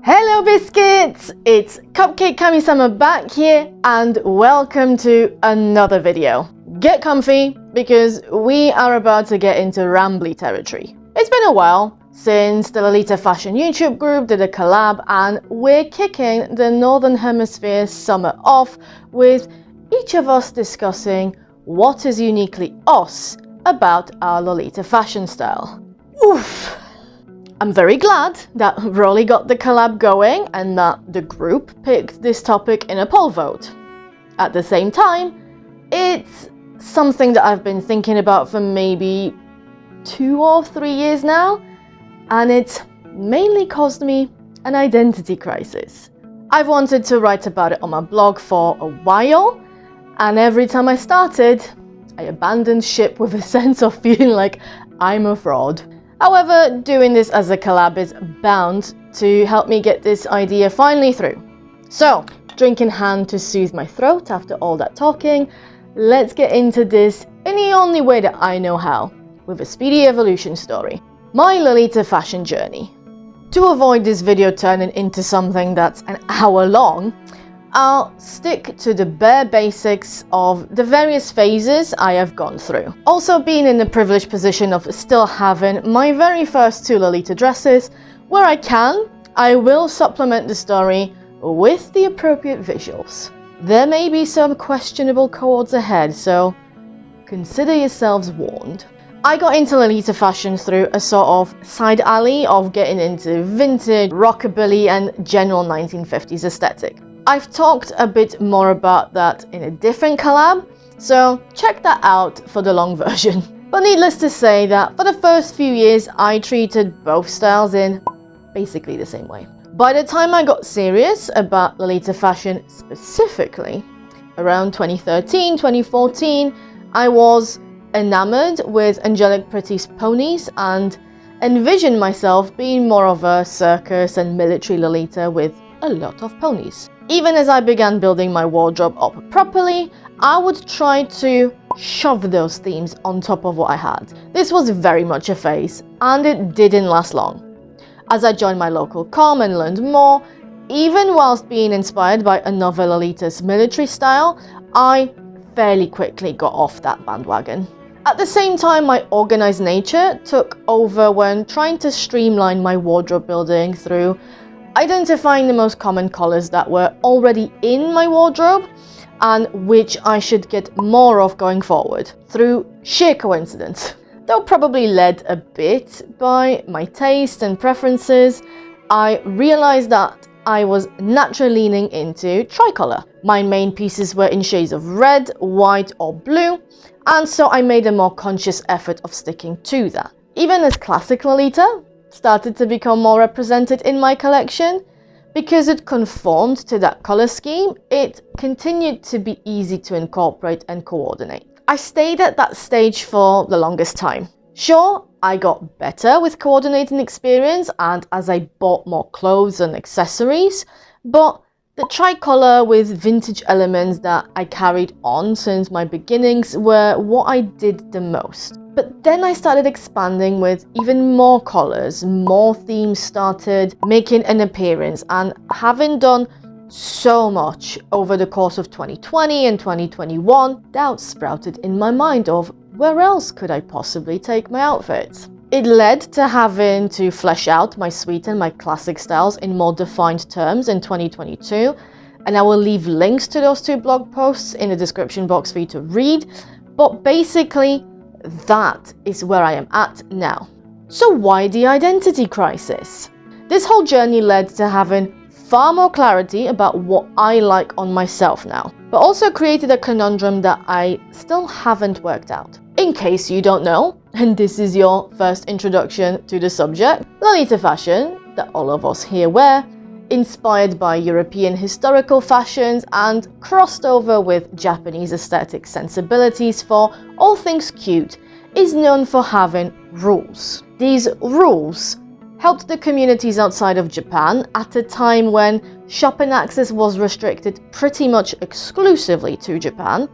Hello biscuits! It's Cupcake Kami-sama back here and welcome to another video. Get comfy because we are about to get into rambly territory. It's been a while since the Lolita Fashion YouTube group did a collab and we're kicking the Northern Hemisphere summer off with each of us discussing what is uniquely us about our Lolita fashion style. Oof! I'm very glad that Rolly got the collab going and that the group picked this topic in a poll vote. At the same time, it's something that I've been thinking about for maybe 2 or 3 years now, and it's mainly caused me an identity crisis. I've wanted to write about it on my blog for a while, and every time I started, I abandoned ship with a sense of feeling like I'm a fraud. However, doing this as a collab is bound to help me get this idea finally through. So, drink in hand to soothe my throat after all that talking, let's get into this in the only way that I know how, with a speedy evolution story. My Lolita fashion journey. To avoid this video turning into something that's an hour long, I'll stick to the bare basics of the various phases I have gone through. Also being in the privileged position of still having my very first 2 Lolita dresses, where I can, I will supplement the story with the appropriate visuals. There may be some questionable chords ahead, so consider yourselves warned. I got into Lolita fashion through a sort of side alley of getting into vintage, rockabilly and general 1950s aesthetic. I've talked a bit more about that in a different collab, so check that out for the long version. But needless to say that for the first few years I treated both styles in basically the same way. By the time I got serious about Lolita fashion specifically, around 2013, 2014, I was enamored with Angelic Pretty's ponies and envisioned myself being more of a circus and military Lolita with a lot of ponies. Even as I began building my wardrobe up properly, I would try to shove those themes on top of what I had. This was very much a phase, and it didn't last long. As I joined my local com and learned more, even whilst being inspired by another Lolita's military style, I fairly quickly got off that bandwagon. At the same time, my organized nature took over when trying to streamline my wardrobe building through identifying the most common colors that were already in my wardrobe and which I should get more of going forward, through sheer coincidence. Though probably led a bit by my taste and preferences, I realized that I was naturally leaning into tricolor. My main pieces were in shades of red, white or blue, and so I made a more conscious effort of sticking to that. Even as classic Lolita started to become more represented in my collection, because it conformed to that color scheme, it continued to be easy to incorporate and coordinate. I stayed at that stage for the longest time. Sure, I got better with coordinating experience and as I bought more clothes and accessories, but the tricolor with vintage elements that I carried on since my beginnings were what I did the most. But then I started expanding with even more colors, more themes started making an appearance, and having done so much over the course of 2020 and 2021, doubts sprouted in my mind of where else could I possibly take my outfits. It led to having to flesh out my suite and my classic styles in more defined terms in 2022, and I will leave links to those 2 blog posts in the description box for you to read, but basically that is where I am at now. So why the identity crisis? This whole journey led to having far more clarity about what I like on myself now, but also created a conundrum that I still haven't worked out. In case you don't know, and this is your first introduction to the subject, Lolita fashion, that all of us here wear, inspired by European historical fashions and crossed over with Japanese aesthetic sensibilities for all things cute, is known for having rules. These rules helped the communities outside of Japan at a time when shopping access was restricted pretty much exclusively to Japan,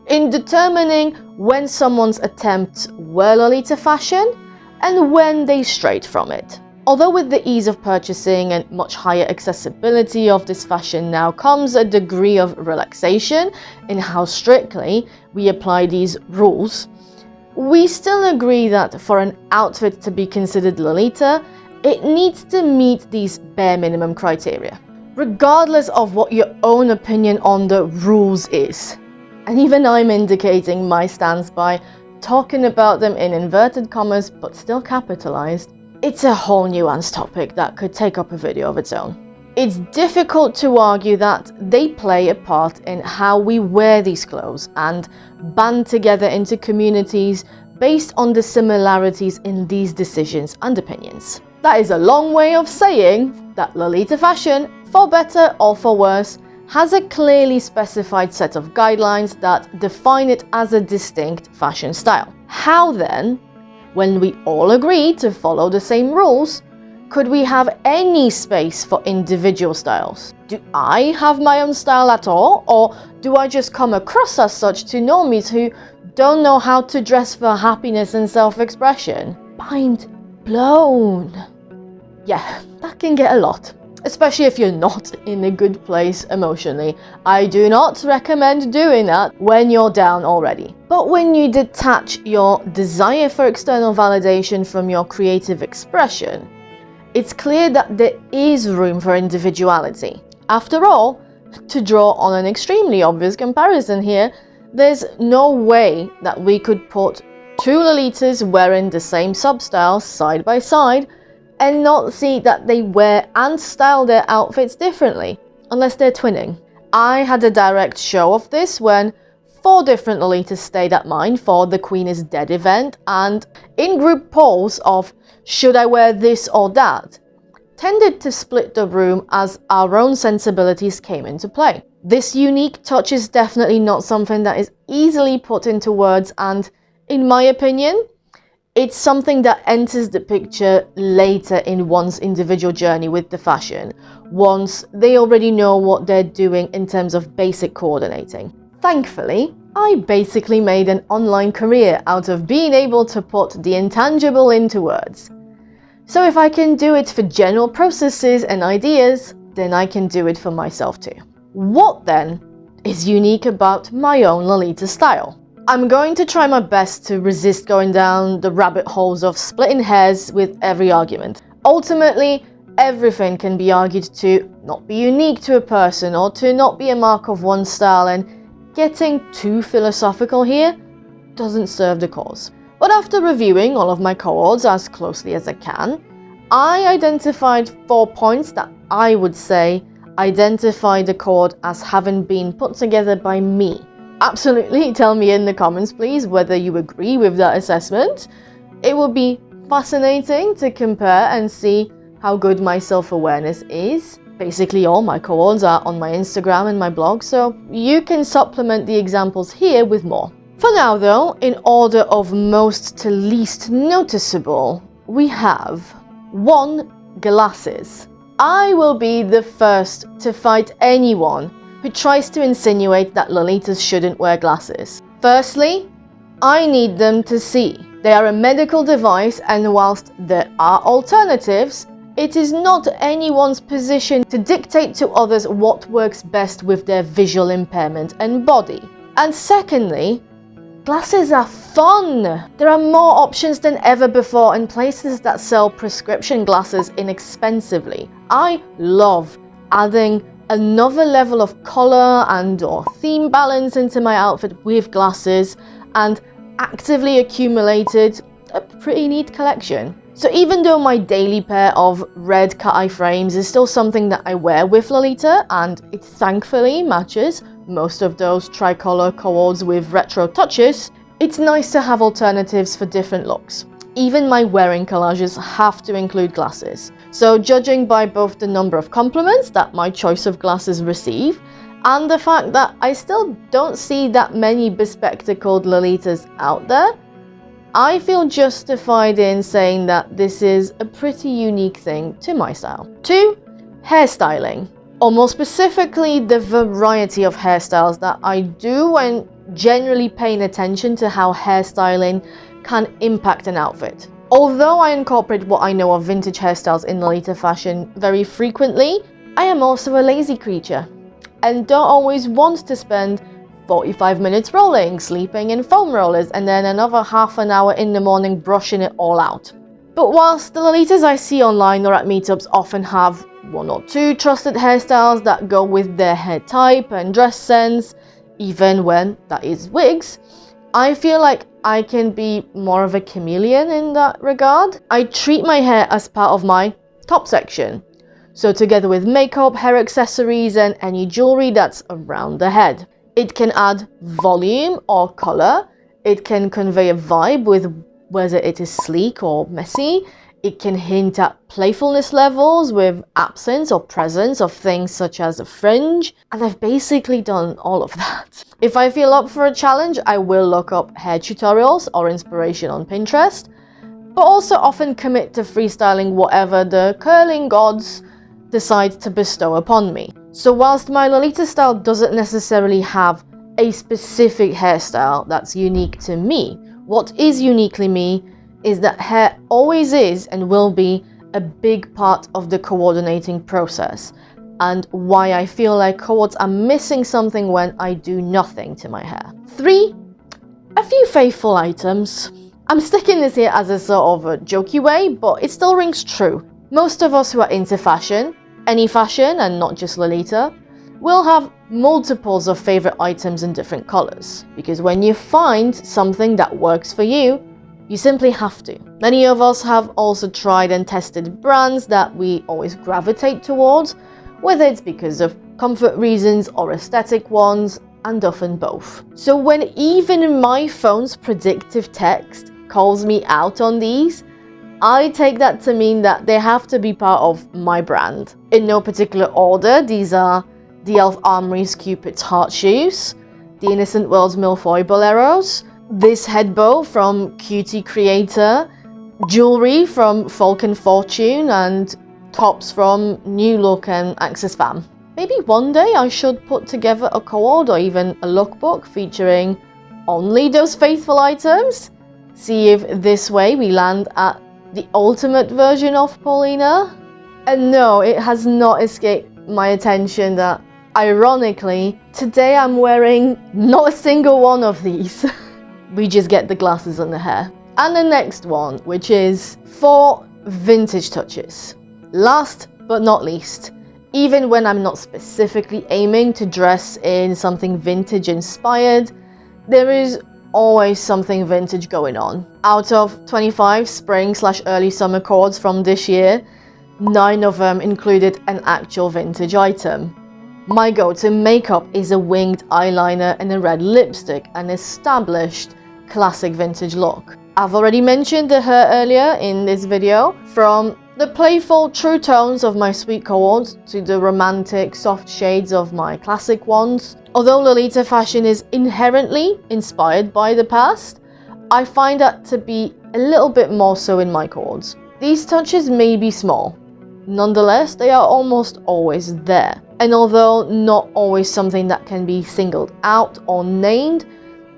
in determining when someone's attempts were Lolita fashion and when they strayed from it. Although with the ease of purchasing and much higher accessibility of this fashion now comes a degree of relaxation in how strictly we apply these rules, we still agree that for an outfit to be considered Lolita, it needs to meet these bare minimum criteria, regardless of what your own opinion on the rules is. And even I'm indicating my stance by talking about them in inverted commas but still capitalized. It's a whole nuanced topic that could take up a video of its own. It's difficult to argue that they play a part in how we wear these clothes and band together into communities based on the similarities in these decisions and opinions. That is a long way of saying that Lolita fashion, for better or for worse, has a clearly specified set of guidelines that define it as a distinct fashion style. How then, when we all agree to follow the same rules, could we have any space for individual styles? Do I have my own style at all, or do I just come across as such to normies who don't know how to dress for happiness and self-expression? Mind blown. Yeah, that can get a lot, especially if you're not in a good place emotionally. I do not recommend doing that when you're down already. But when you detach your desire for external validation from your creative expression, it's clear that there is room for individuality. After all, to draw on an extremely obvious comparison here, there's no way that we could put two Lolitas wearing the same substyle side by side and not see that they wear and style their outfits differently, unless they're twinning. I had a direct show of this when 4 different Lolitas stayed at mine for the Queen is Dead event, and in-group polls of should I wear this or that tended to split the room as our own sensibilities came into play. This unique touch is definitely not something that is easily put into words, and in my opinion, it's something that enters the picture later in one's individual journey with the fashion, once they already know what they're doing in terms of basic coordinating. Thankfully, I basically made an online career out of being able to put the intangible into words. So if I can do it for general processes and ideas, then I can do it for myself too. What then is unique about my own Lolita style? I'm going to try my best to resist going down the rabbit holes of splitting hairs with every argument. Ultimately, everything can be argued to not be unique to a person or to not be a mark of one style, and getting too philosophical here doesn't serve the cause. But after reviewing all of my cohorts as closely as I can, I identified 4 points that I would say identify the cohort as having been put together by me. Absolutely, tell me in the comments please whether you agree with that assessment. It would be fascinating to compare and see how good my self-awareness is. Basically all my cohorts are on my Instagram and my blog, so you can supplement the examples here with more. For now though, in order of most to least noticeable, we have 1. Glasses. I will be the first to fight anyone who tries to insinuate that Lolitas shouldn't wear glasses. Firstly, I need them to see. They are a medical device, and whilst there are alternatives, it is not anyone's position to dictate to others what works best with their visual impairment and body. And secondly, glasses are fun! There are more options than ever before in places that sell prescription glasses inexpensively. I love adding another level of color and or theme balance into my outfit with glasses, and actively accumulated a pretty neat collection. So even though my daily pair of red cat-eye frames is still something that I wear with Lolita, and it thankfully matches most of those tricolor cohorts with retro touches, it's nice to have alternatives for different looks. Even my wearing collages have to include glasses. So judging by both the number of compliments that my choice of glasses receive, and the fact that I still don't see that many bespectacled Lolitas out there, I feel justified in saying that this is a pretty unique thing to my style. 2. Hairstyling, or more specifically, the variety of hairstyles that I do when generally paying attention to how hairstyling can impact an outfit. Although I incorporate what I know of vintage hairstyles in Lolita fashion very frequently, I am also a lazy creature and don't always want to spend 45 minutes rolling, sleeping in foam rollers, and then another half an hour in the morning brushing it all out. But whilst the Lolitas I see online or at meetups often have 1 or 2 trusted hairstyles that go with their hair type and dress sense, even when that is wigs, I feel like I can be more of a chameleon in that regard. I treat my hair as part of my top section. So together with makeup, hair accessories and any jewelry that's around the head. It can add volume or color. It can convey a vibe with whether it is sleek or messy. It can hint at playfulness levels with absence or presence of things such as a fringe. And I've basically done all of that. If I feel up for a challenge, I will look up hair tutorials or inspiration on Pinterest, but also often commit to freestyling whatever the curling gods decide to bestow upon me. So whilst my Lolita style doesn't necessarily have a specific hairstyle that's unique to me, what is uniquely me is that hair always is and will be a big part of the coordinating process, and why I feel like coords are missing something when I do nothing to my hair. 3. A few faithful items. I'm sticking this here as a sort of a jokey way, but it still rings true. Most of us who are into fashion, any fashion and not just Lolita, will have multiples of favorite items in different colors, because when you find something that works for you, you simply have to. Many of us have also tried and tested brands that we always gravitate towards, whether it's because of comfort reasons or aesthetic ones, and often both. So when even my phone's predictive text calls me out on these, I take that to mean that they have to be part of my brand. In no particular order, these are the Elf Armory's Cupid's Heart shoes, the Innocent World's Milfoy Boleros, this head bow from Cutie Creator, jewelry from Falcon Fortune, and tops from New Look and Access Fam. Maybe one day I should put together a co-ord or even a lookbook featuring only those faithful items. See if this way we land at the ultimate version of Paulina. And no, it has not escaped my attention that, ironically, today I'm wearing not a single one of these. We just get the glasses and the hair. And the next one, which is 4 vintage touches. Last but not least, even when I'm not specifically aiming to dress in something vintage inspired, there is always something vintage going on. Out of 25 spring/early summer chords from this year, 9 of them included an actual vintage item. My go-to makeup is a winged eyeliner and a red lipstick, an established classic vintage look. I've already mentioned the hair earlier in this video. From the playful true tones of my sweet chords to the romantic soft shades of my classic ones. Although Lolita fashion is inherently inspired by the past, I find that to be a little bit more so in my chords. These touches may be small, nonetheless they are almost always there. And although not always something that can be singled out or named,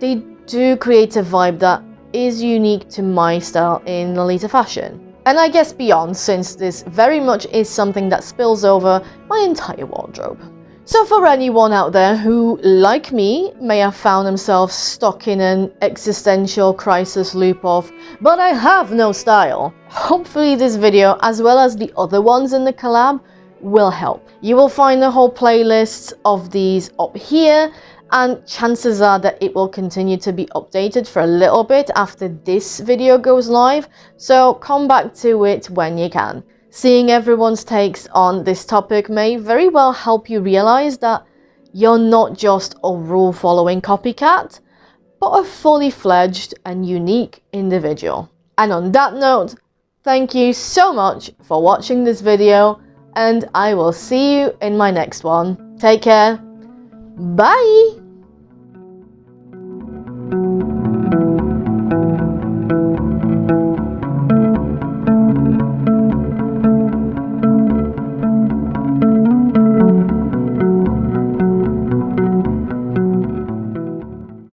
they do create a vibe that is unique to my style in Lolita fashion. And I guess beyond, since this very much is something that spills over my entire wardrobe. So for anyone out there who, like me, may have found themselves stuck in an existential crisis loop of, but I have no style, hopefully this video, as well as the other ones in the collab, will help. You will find the whole playlist of these up here, and chances are that it will continue to be updated for a little bit after this video goes live, so come back to it when you can. Seeing everyone's takes on this topic may very well help you realize that you're not just a rule-following copycat, but a fully fledged and unique individual. And on that note, thank you so much for watching this video, and I will see you in my next one. Take care. Bye!